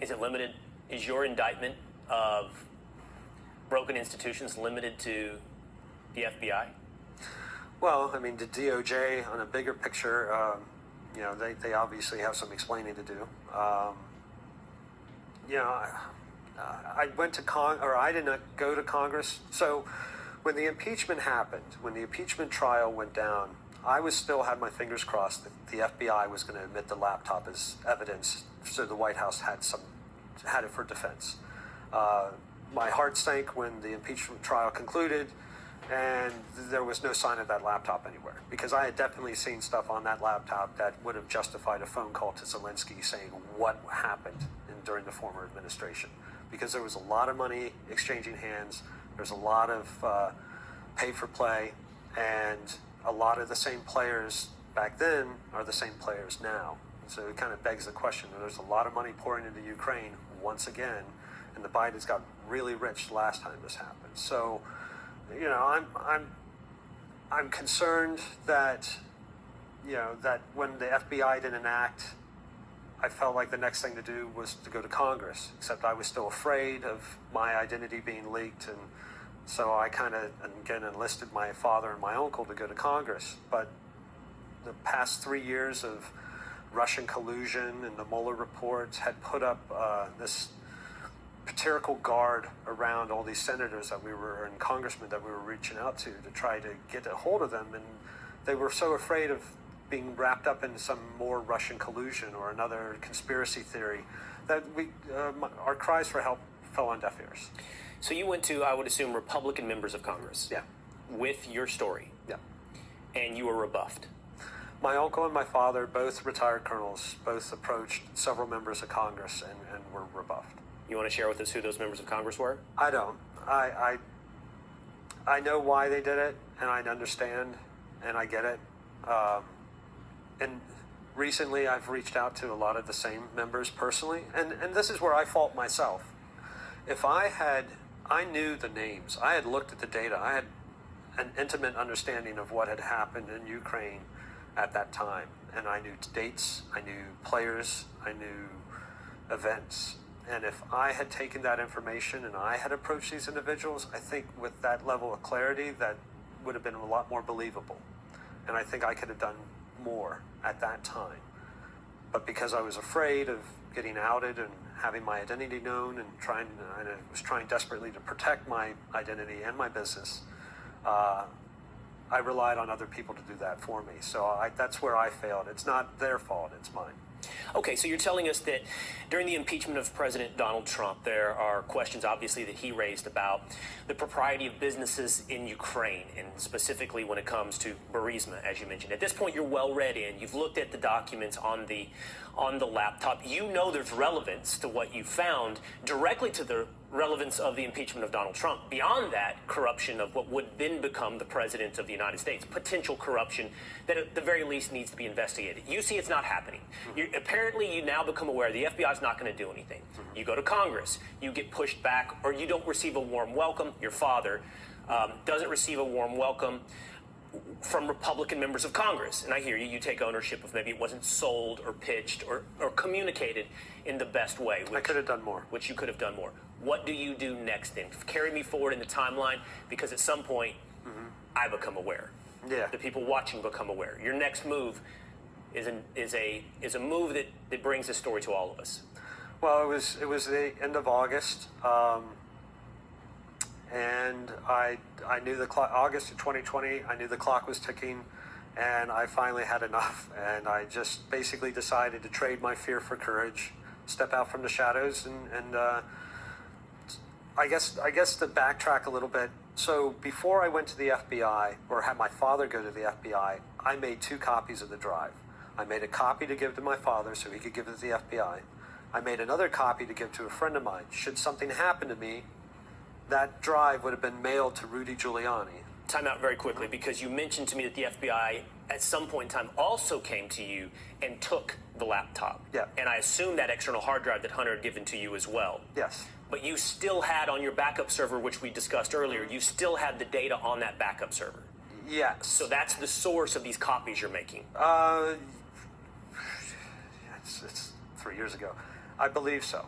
Is it limited? Is your indictment of broken institutions limited to the FBI? Well, I mean, the DOJ, on a bigger picture, you know, they obviously have some explaining to do. You know, I went to I did not go to Congress. So when the impeachment happened, when the impeachment trial went down, I still had my fingers crossed that the FBI was going to admit the laptop as evidence, so the White House had it for defense. My heart sank when the impeachment trial concluded, and there was no sign of that laptop anywhere, because I had definitely seen stuff on that laptop that would have justified a phone call to Zelensky saying what happened during the former administration, because there was a lot of money exchanging hands, there's a lot of pay for play, and a lot of the same players back then are the same players now. So it kind of begs the question, there's a lot of money pouring into Ukraine once again, and the Bidens got really rich last time this happened. So, you know, I'm concerned that, you know, that when the FBI didn't act, I felt like the next thing to do was to go to Congress, except I was still afraid of my identity being leaked, and so I kind of, again, enlisted my father and my uncle to go to Congress. But the past 3 years of Russian collusion and the Mueller reports had put up this satirical guard around all these senators that we were, and congressmen that we were reaching out to try to get a hold of them, and they were so afraid of being wrapped up in some more Russian collusion or another conspiracy theory that our cries for help fell on deaf ears. So you went to, I would assume, Republican members of Congress. Yeah. With your story. Yeah. And you were rebuffed. My uncle and my father, both retired colonels, both approached several members of Congress and were rebuffed. You want to share with us who those members of Congress were? I don't. I know why they did it, and I understand, and I get it. And recently I've reached out to a lot of the same members personally, and this is where I fault myself. If I knew the names, I had looked at the data, I had an intimate understanding of what had happened in Ukraine at that time, and I knew dates, I knew players, I knew events. And if I had taken that information and I had approached these individuals, I think with that level of clarity, that would have been a lot more believable. And I think I could have done more at that time. But because I was afraid of getting outed and having my identity known and I was trying desperately to protect my identity and my business, I relied on other people to do that for me. So that's where I failed. It's not their fault, it's mine. Okay, so you're telling us that during the impeachment of President Donald Trump, there are questions, obviously, that he raised about the propriety of businesses in Ukraine, and specifically when it comes to Burisma, as you mentioned. At this point, you're well read in. You've looked at the documents on the laptop. You know there's relevance to what you found directly to the relevance of the impeachment of Donald Trump. Beyond that, corruption of what would then become the president of the United States, potential corruption that at the very least needs to be investigated. You see it's not happening. Apparently, you now become aware the FBI is not going to do anything. You go to Congress, you get pushed back, or you don't receive a warm welcome. Your father doesn't receive a warm welcome from Republican members of Congress. And I hear you take ownership of maybe it wasn't sold or pitched or communicated in the best way. I could have done more. Which you could have done more. What do you do next then? Carry me forward in the timeline, because at some point, I become aware. Yeah. The people watching become aware. Your next move is a move that brings this story to all of us. Well, it was the end of August, and I knew the clock. August of 2020, I knew the clock was ticking, and I finally had enough. And I just basically decided to trade my fear for courage, step out from the shadows, and I guess to backtrack a little bit. So before I went to the FBI, or had my father go to the FBI, I made 2 copies of the drive. I made a copy to give to my father so he could give it to the FBI. I made another copy to give to a friend of mine. Should something happen to me, that drive would have been mailed to Rudy Giuliani. Time out very quickly, because you mentioned to me that the FBI at some point in time also came to you and took the laptop. Yeah. And I assume that external hard drive that Hunter had given to you as well. Yes. But you still had on your backup server, which we discussed earlier, you still had the data on that backup server. Yes. So that's the source of these copies you're making. It's 3 years ago. I believe so.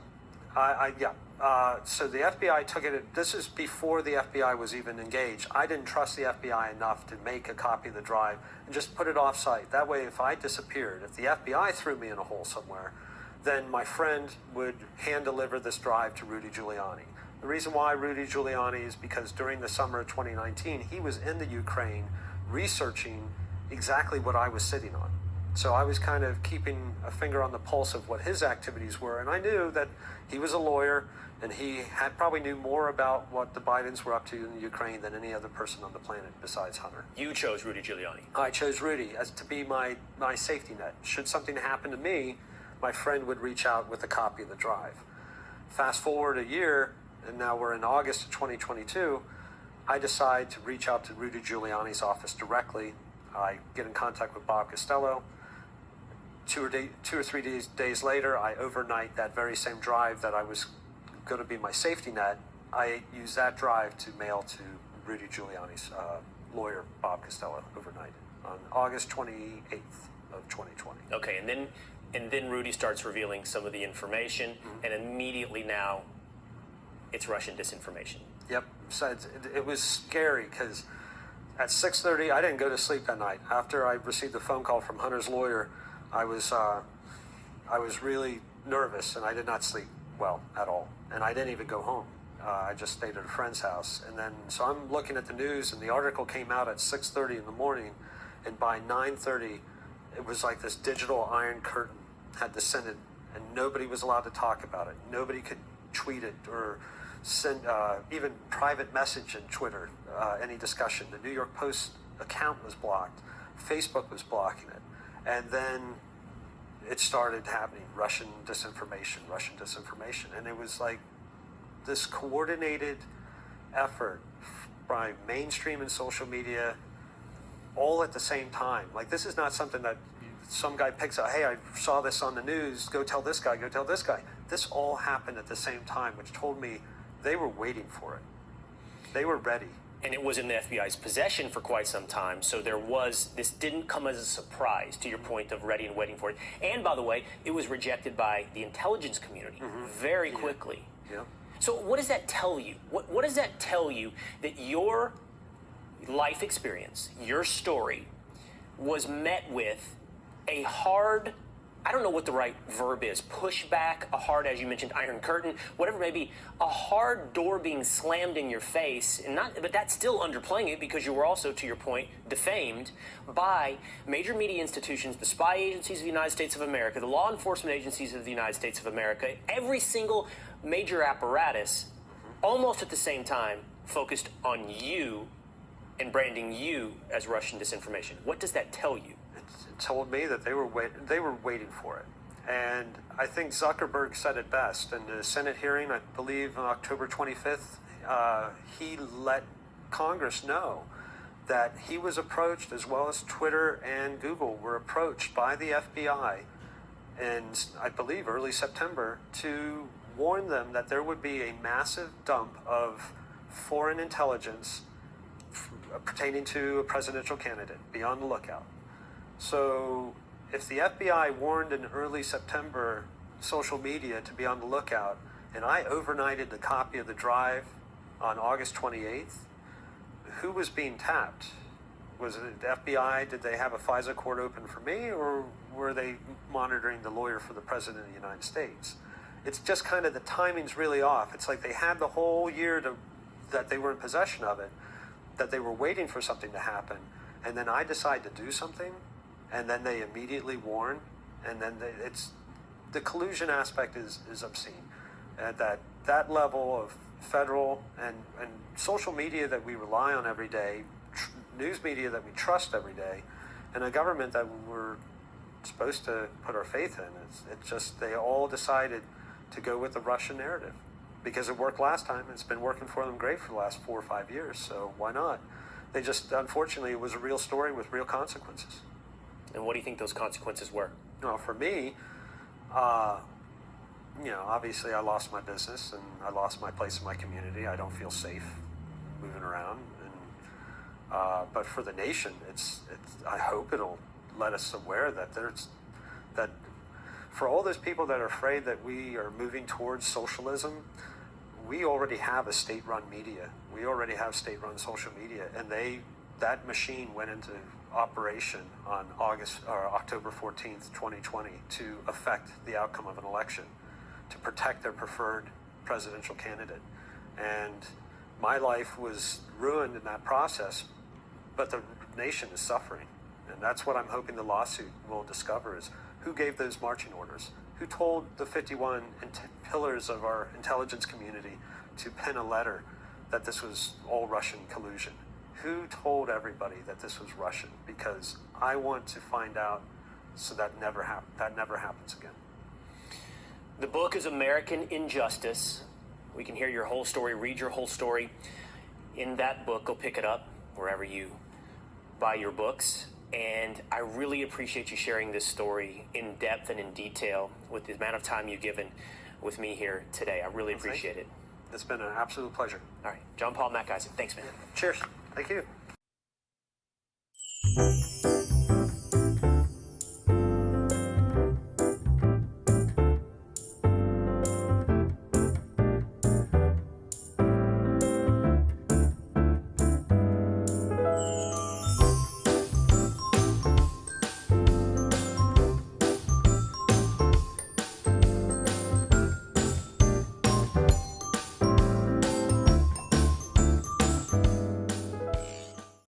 So the FBI took it. This is before the FBI was even engaged. I didn't trust the FBI enough to make a copy of the drive and just put it off-site. That way, if I disappeared, if the FBI threw me in a hole somewhere, then my friend would hand-deliver this drive to Rudy Giuliani. The reason why Rudy Giuliani is because during the summer of 2019, he was in the Ukraine researching exactly what I was sitting on. So I was kind of keeping a finger on the pulse of what his activities were, and I knew that he was a lawyer, and he probably knew more about what the Bidens were up to in the Ukraine than any other person on the planet besides Hunter. You chose Rudy Giuliani. I chose Rudy as to be my safety net. Should something happen to me, my friend would reach out with a copy of the drive. Fast forward a year, and now we're in August of 2022, I decide to reach out to Rudy Giuliani's office directly. I get in contact with Bob Costello. Two or three days later, I overnight that very same drive that I was going to be my safety net. I use that drive to mail to Rudy Giuliani's lawyer, Bob Costello, overnight on August 28th of 2020. Okay, and then Rudy starts revealing some of the information, and immediately now it's Russian disinformation. Yep. So it was scary because at 6:30, I didn't go to sleep that night. After I received a phone call from Hunter's lawyer, I was really nervous, and I did not sleep well at all. And I didn't even go home. I just stayed at a friend's house. And then, so I'm looking at the news, and the article came out at 6:30 in the morning, and by 9:30, it was like this digital iron curtain had descended, and nobody was allowed to talk about it. Nobody could tweet it or send even private message in Twitter, any discussion. The New York Post account was blocked. Facebook was blocking it. And then it started happening, Russian disinformation. And it was like this coordinated effort by mainstream and social media all at the same time. Like, this is not something that some guy picks up, hey, I saw this on the news, go tell this guy, go tell this guy. This all happened at the same time, which told me they were waiting for it. They were ready. And it was in the FBI's possession for quite some time, so this didn't come as a surprise, to your point of ready and waiting for it. And by the way, it was rejected by the intelligence community very quickly. Yeah. So what does that tell you? What does that tell you, that your life experience, your story, was met with a hard, I don't know what the right verb is, pushback, a hard, as you mentioned, iron curtain, whatever it may be, a hard door being slammed in your face, but that's still underplaying it because you were also, to your point, defamed by major media institutions, the spy agencies of the United States of America, the law enforcement agencies of the United States of America, every single major apparatus, almost at the same time, focused on you and branding you as Russian disinformation. What does that tell you? It told me that they were waiting for it. And I think Zuckerberg said it best. In the Senate hearing, I believe on October 25th, he let Congress know that he was approached, as well as Twitter and Google were approached by the FBI in, I believe, early September to warn them that there would be a massive dump of foreign intelligence pertaining to a presidential candidate. Be on the lookout. So if the FBI warned in early September social media to be on the lookout, and I overnighted the copy of the drive on August 28th, who was being tapped? Was it the FBI? Did they have a FISA court open for me, or were they monitoring the lawyer for the President of the United States? It's just kind of, the timing's really off. It's like they had the whole year that they were in possession of it, that they were waiting for something to happen, and then I decide to do something, and then they immediately warn, and then it's the collusion aspect is obscene. At that level of federal and social media that we rely on every day, news media that we trust every day, and a government that we're supposed to put our faith in, it's just, they all decided to go with the Russian narrative because it worked last time. It's been working for them great for the last 4 or 5 years, so why not? They just, unfortunately, it was a real story with real consequences. And what do you think those consequences were? Well, for me, obviously I lost my business and I lost my place in my community. I don't feel safe moving around. And but for the nation, it's I hope it'll let us aware that for all those people that are afraid that we are moving towards socialism, we already have a state-run media. We already have state-run social media, and that machine went into operation on October 14th, 2020, to affect the outcome of an election, to protect their preferred presidential candidate. And my life was ruined in that process, but the nation is suffering. And that's what I'm hoping the lawsuit will discover, is who gave those marching orders? Who told the 51 pillars of our intelligence community to pen a letter that this was all Russian collusion? Who told everybody that this was Russian? Because I want to find out so that never happens again. The book is American Injustice. We can hear your whole story, read your whole story in that book. Go pick it up wherever you buy your books. And I really appreciate you sharing this story in depth and in detail with the amount of time you've given with me here today. I really appreciate it. It's been an absolute pleasure. All right. John Paul, Matt Geisen. Thanks, man. Cheers. Thank you.